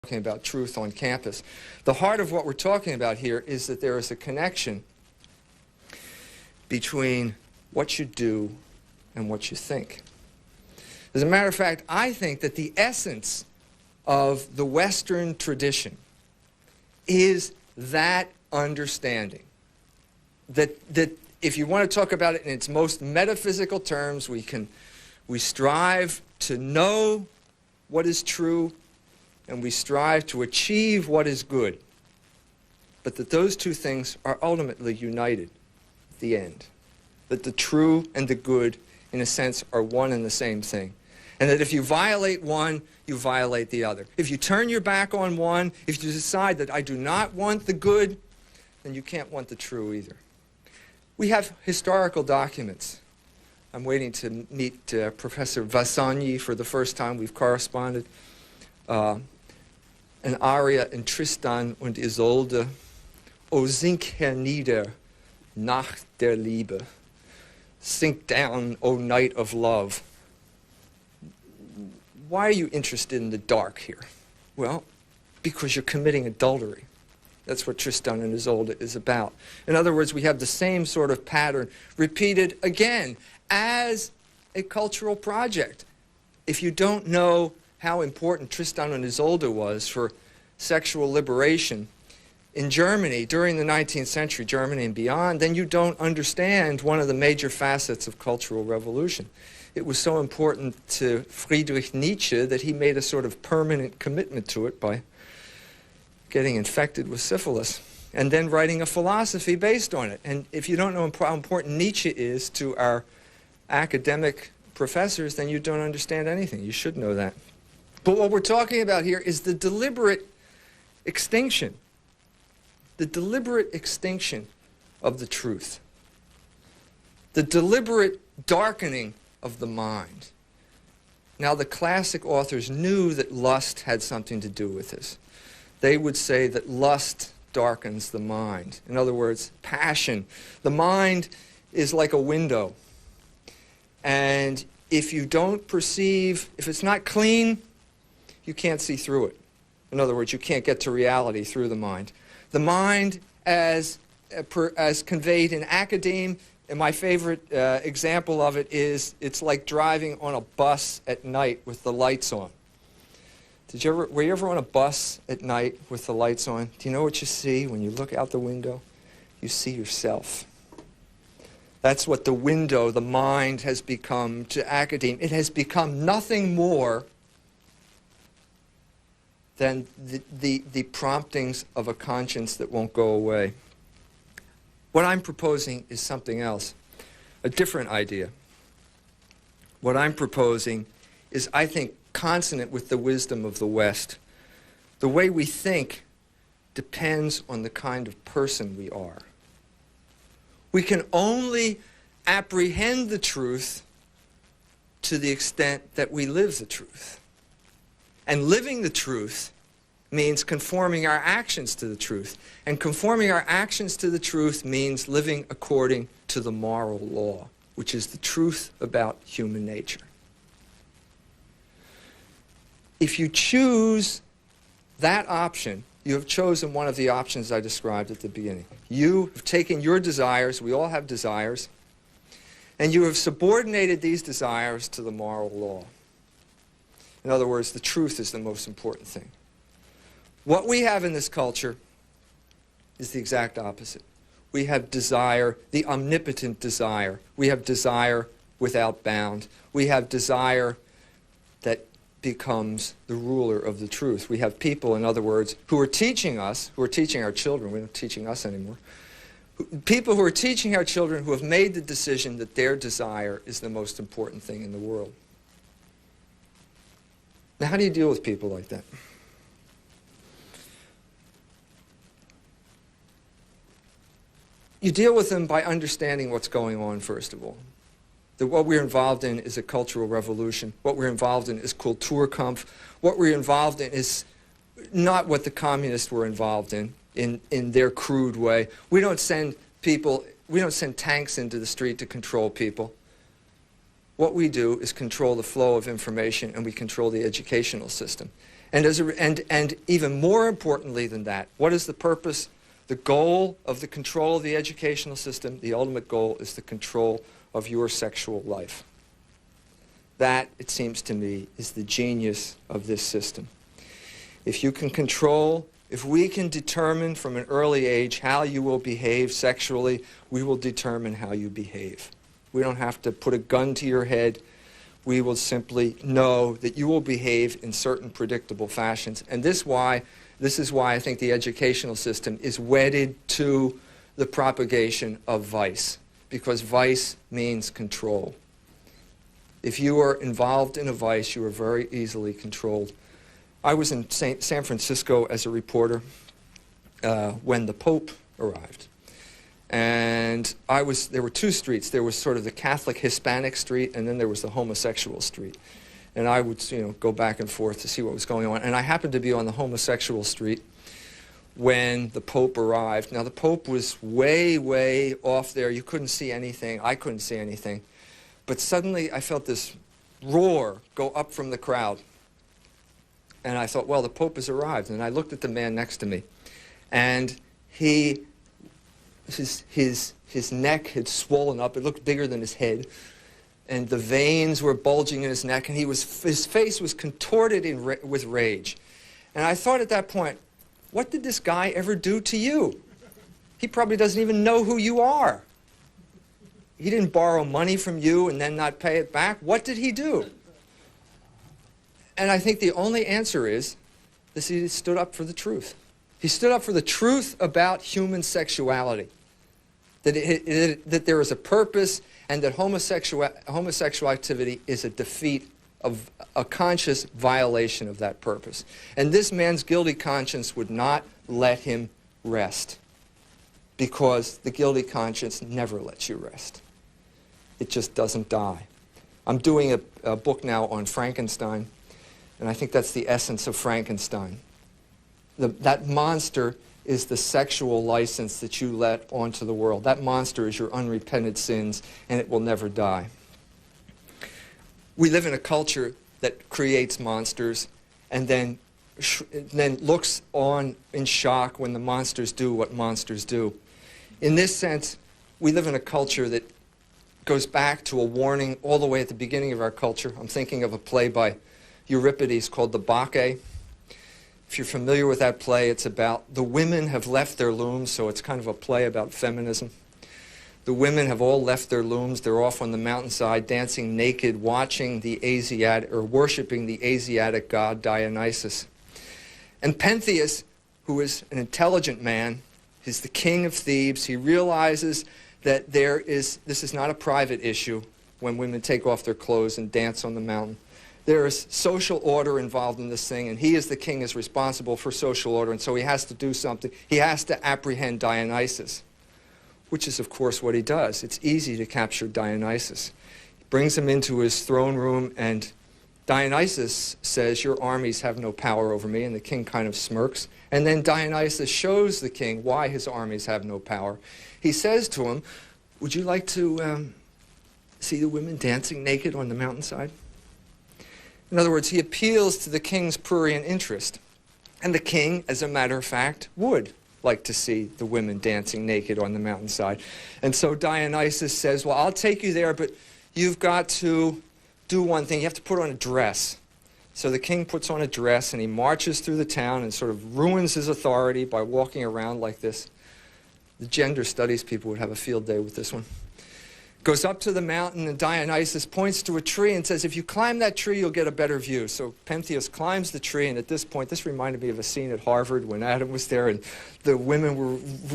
talking about truth on campus. The heart of what we're talking about here is that there is a connection between what you do and what you think. As a matter of fact, I think that the essence of the Western tradition is that understanding. That if you want to talk about it in its most metaphysical terms, we strive to know what is true and we strive to achieve what is good. But that those two things are ultimately united at the end. That the true and the good, in a sense, are one and the same thing. And that if you violate one, you violate the other. If you turn your back on one, if you decide that I do not want the good, then you can't want the true either. We have historical documents. I'm waiting to meet Professor Vassagni for the first time. We've corresponded. An aria in Tristan und Isolde. O sink hernieder, Nacht der Liebe. Sink down, O night of love. Why are you interested in the dark here? Well, because you're committing adultery. That's what Tristan and Isolde is about. In other words, we have the same sort of pattern repeated again as a cultural project. If you don't know how important Tristan and Isolde was for sexual liberation in Germany during the 19th century, Germany and beyond, then you don't understand one of the major facets of cultural revolution. It was so important to Friedrich Nietzsche that he made a sort of permanent commitment to it by getting infected with syphilis and then writing a philosophy based on it. And if you don't know how important Nietzsche is to our academic professors, then you don't understand anything. You should know that. But what we're talking about here is the deliberate extinction. The deliberate extinction of the truth. The deliberate darkening of the mind. Now, the classic authors knew that lust had something to do with this. They would say that lust darkens the mind. In other words, passion. The mind is like a window. And if you don't perceive, if it's not clean, you can't see through it. In other words, you can't get to reality through the mind. The mind, as conveyed in academe, and my favorite example of it is, it's like driving on a bus at night with the lights on. Were you ever on a bus at night with the lights on? Do you know what you see when you look out the window? You see yourself. That's what the window, the mind, has become to academe. It has become nothing more than the promptings of a conscience that won't go away. What I'm proposing is something else, a different idea. What I'm proposing is, I think, consonant with the wisdom of the West. The way we think depends on the kind of person we are. We can only apprehend the truth to the extent that we live the truth. And living the truth means conforming our actions to the truth. And conforming our actions to the truth means living according to the moral law, which is the truth about human nature. If you choose that option, you have chosen one of the options I described at the beginning. You have taken your desires, we all have desires, and you have subordinated these desires to the moral law. In other words, the truth is the most important thing. What we have in this culture is the exact opposite. We have desire, the omnipotent desire. We have desire without bound. We have desire that becomes the ruler of the truth. We have people, in other words, who are teaching us, who are teaching our children, we're not teaching us anymore, people who are teaching our children who have made the decision that their desire is the most important thing in the world. Now, how do you deal with people like that? You deal with them by understanding what's going on, first of all. That what we're involved in is a cultural revolution. What we're involved in is Kulturkampf. What we're involved in is not what the communists were involved in their crude way. We don't send tanks into the street to control people. What we do is control the flow of information, and we control the educational system. And even more importantly than that, what is the purpose? The goal of the control of the educational system, the ultimate goal is the control of your sexual life. That, it seems to me, is the genius of this system. If you can control, if we can determine from an early age how you will behave sexually, we will determine how you behave. We don't have to put a gun to your head. We will simply know that you will behave in certain predictable fashions. And this is why I think the educational system is wedded to the propagation of vice, because vice means control. If you are involved in a vice, you are very easily controlled. I was in San Francisco as a reporter when the Pope arrived. And there were two streets. There was sort of the Catholic Hispanic street, and then there was the homosexual street. And I would, go back and forth to see what was going on. And I happened to be on the homosexual street when the Pope arrived. Now, the Pope was way, way off there. You couldn't see anything. I couldn't see anything. But suddenly, I felt this roar go up from the crowd. And I thought, well, the Pope has arrived. And I looked at the man next to me. And his neck had swollen up. It looked bigger than his head. And the veins were bulging in his neck. And his face was contorted with rage. And I thought at that point, what did this guy ever do to you? He probably doesn't even know who you are. He didn't borrow money from you and then not pay it back. What did he do? And I think the only answer is that he stood up for the truth. He stood up for the truth about human sexuality, that there is a purpose and that homosexual activity is a defeat of a conscious violation of that purpose. And this man's guilty conscience would not let him rest, because the guilty conscience never lets you rest. It just doesn't die. I'm doing a book now on Frankenstein, and I think that's the essence of Frankenstein. That monster is the sexual license that you let onto the world. That monster is your unrepented sins, and it will never die. We live in a culture that creates monsters and then looks on in shock when the monsters do what monsters do. In this sense, we live in a culture that goes back to a warning all the way at the beginning of our culture. I'm thinking of a play by Euripides called The Bacchae. If you're familiar with that play, it's about the women have left their looms, so it's kind of a play about feminism. The women have all left their looms. They're off on the mountainside dancing naked, watching the Asiatic, or worshiping the Asiatic god Dionysus. And Pentheus, who is an intelligent man, is the king of Thebes. He realizes that this is not a private issue when women take off their clothes and dance on the mountain. There is social order involved in this thing, and he, as the king, is responsible for social order, and so he has to do something. He has to apprehend Dionysus, which is, of course, what he does. It's easy to capture Dionysus. He brings him into his throne room, and Dionysus says, "Your armies have no power over me," and the king kind of smirks. And then Dionysus shows the king why his armies have no power. He says to him, "Would you like to see the women dancing naked on the mountainside?" In other words, he appeals to the king's prurient interest. And the king, as a matter of fact, would like to see the women dancing naked on the mountainside. And so Dionysus says, "Well, I'll take you there, but you've got to do one thing. You have to put on a dress." So the king puts on a dress, and he marches through the town and sort of ruins his authority by walking around like this. The gender studies people would have a field day with this one. Goes up to the mountain, and Dionysus points to a tree and says, "If you climb that tree, you'll get a better view." So Pentheus climbs the tree, and at this point, this reminded me of a scene at Harvard when Adam was there, and the women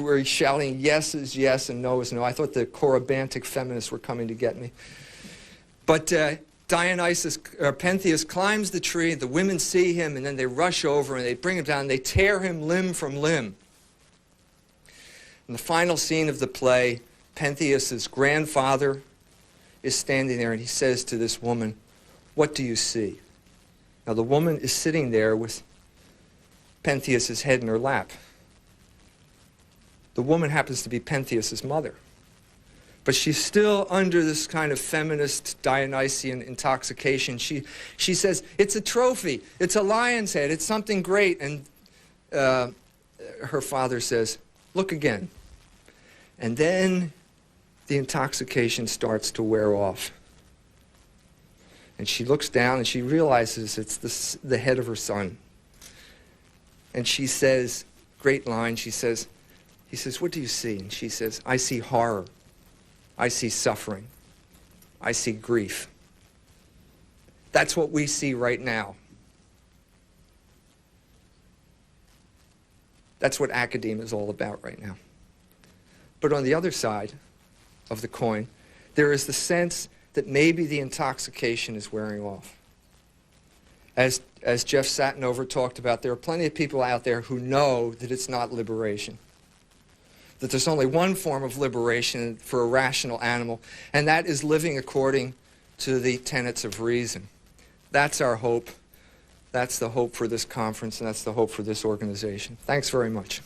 were shouting yes is yes and no is no. I thought the Corybantic feminists were coming to get me. But Pentheus climbs the tree, the women see him, and then they rush over, and they bring him down, and they tear him limb from limb. In the final scene of the play, Pentheus's grandfather is standing there, and he says to this woman, "What do you see?" Now, the woman is sitting there with Pentheus's head in her lap. The woman happens to be Pentheus's mother. But she's still under this kind of feminist Dionysian intoxication. She says, it's a trophy, it's a lion's head, it's something great. And her father says, look again. And then the intoxication starts to wear off. And she looks down and she realizes it's the head of her son. And she says, great line, he says, what do you see? And she says, I see horror. I see suffering. I see grief. That's what we see right now. That's what academia is all about right now. But on the other side of the coin, there is the sense that maybe the intoxication is wearing off. As Jeff Satinover talked about, there are plenty of people out there who know that it's not liberation, that there's only one form of liberation for a rational animal, and that is living according to the tenets of reason. That's our hope. That's the hope for this conference, and that's the hope for this organization. Thanks very much.